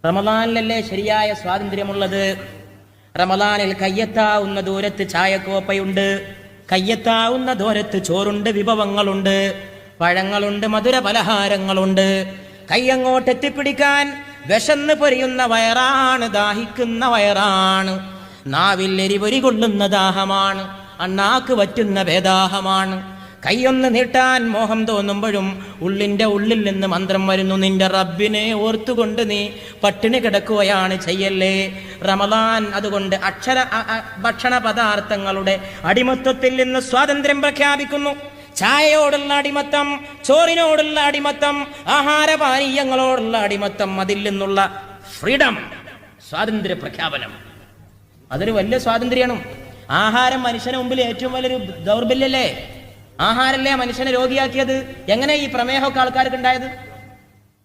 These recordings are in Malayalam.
റമദാനിലല്ലേ ശരിയായ സ്വാതന്ത്ര്യമുള്ളത്. റമദാനിൽ കയ്യെത്താവുന്ന ദൂരത്ത് ചായക്കോപ്പയുണ്ട്, കയ്യെത്താവുന്ന ദൂരത്ത് ചോറുണ്ട്, വിഭവങ്ങളുണ്ട്, പഴങ്ങളുണ്ട്, മധുര പലഹാരങ്ങളുണ്ട്. കയ്യങ്ങോട്ട് എത്തിപ്പിടിക്കാൻ വിശന്ന് പൊരിയുന്ന വയറാണ്, ദാഹിക്കുന്ന വയറാണ്, നാവിൽ എരിപൊരി കൊള്ളുന്ന ദാഹമാണ്, അണ്ണാക്ക് പറ്റുന്ന ഭേദാഹമാണ്. കൈയൊന്ന് നീട്ടാൻ മോഹം തോന്നുമ്പോഴും ഉള്ളിൻ്റെ ഉള്ളിൽ നിന്ന് മന്ത്രം വരുന്നു, നിന്റെ റബ്ബിനെ ഓർത്തുകൊണ്ട് നീ പട്ടിണി കിടക്കുകയാണ് ചെയ്യല്ലേ. റമദാൻ അതുകൊണ്ട് ഭക്ഷണ പദാർത്ഥങ്ങളുടെ അടിമത്വത്തിൽ നിന്ന് സ്വാതന്ത്ര്യം പ്രഖ്യാപിക്കുന്നു. ചായയോടുള്ള അടിമത്തം, ചോറിനോടുള്ള അടിമത്തം, ആഹാരപാനീയങ്ങളോടുള്ള അടിമത്തം, അതിൽ നിന്നുള്ള ഫ്രീഡം, സ്വാതന്ത്ര്യ പ്രഖ്യാപനം, അതൊരു വലിയ സ്വാതന്ത്ര്യമാണ്. ആഹാരം മനുഷ്യന് മുമ്പിൽ ഏറ്റവും വലിയൊരു ദൗർബല്യല്ലേ? ആഹാരല്ലേ മനുഷ്യനെ രോഗിയാക്കിയത്. എങ്ങനെ ഈ പ്രമേഹമൊക്കെ ആൾക്കാർക്ക് ഉണ്ടായത്?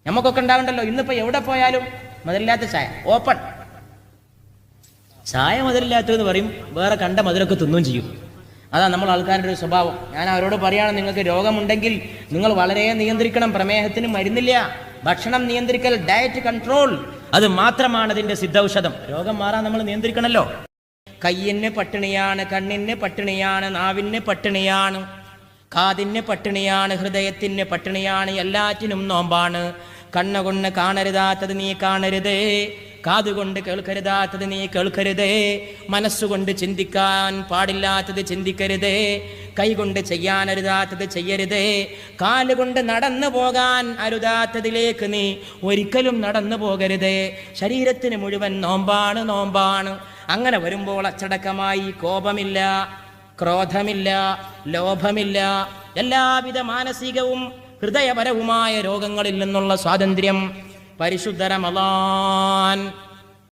നമുക്കൊക്കെ ഉണ്ടാവണ്ടല്ലോ. ഇന്നിപ്പോ എവിടെ പോയാലും മധുരില്ലാത്ത ചായ ഓപ്പൺ. ചായ മധുരില്ലാത്തതെന്ന് പറയും, വേറെ കണ്ട മധുരമൊക്കെ തിന്നും ചെയ്യും. അതാ നമ്മൾ ആൾക്കാരുടെ ഒരു സ്വഭാവം. ഞാൻ അവരോട് പറയുകയാണ്, നിങ്ങൾക്ക് രോഗമുണ്ടെങ്കിൽ നിങ്ങൾ വളരെ നിയന്ത്രിക്കണം. പ്രമേഹത്തിന് മരുന്നില്ല. ഭക്ഷണം നിയന്ത്രിക്കൽ, ഡയറ്റ് കൺട്രോൾ, അത് മാത്രമാണ് അതിന്റെ സിദ്ധൌഷധം. രോഗം മാറാൻ നമ്മൾ നിയന്ത്രിക്കണമല്ലോ. കയ്യിന് പട്ടിണിയാണ്, കണ്ണിന് പട്ടിണിയാണ്, നാവിന് പട്ടിണിയാണ്, കാതിന് പട്ടിണിയാണ്, ഹൃദയത്തിന് പട്ടിണിയാണ്, എല്ലാറ്റിനും നോമ്പാണ്. കണ്ണുകൊണ്ട് കാണരുതാത്തത് നീ കാണരുതേ, കാതുകൊണ്ട് കേൾക്കരുതാത്തത് നീ കേൾക്കരുതേ, മനസ്സുകൊണ്ട് ചിന്തിക്കാൻ പാടില്ലാത്തത് ചിന്തിക്കരുതേ, കൈകൊണ്ട് ചെയ്യാനരുതാത്തത് ചെയ്യരുതേ, കാലുകൊണ്ട് നടന്നു പോകാൻ അരുതാത്തതിലേക്ക് നീ ഒരിക്കലും നടന്നു പോകരുതേ. ശരീരത്തിന് മുഴുവൻ നോമ്പാണ്, നോമ്പാണ്. അങ്ങനെ വരുമ്പോൾ അച്ചടക്കമായി കോപമില്ല, ക്രോധമില്ല, ലോഭമില്ല, എല്ലാവിധ മാനസികവും ഹൃദയപരവുമായ രോഗങ്ങളിൽ നിന്നുള്ള സ്വാതന്ത്ര്യം. പരിശുദ്ധ റമളാൻ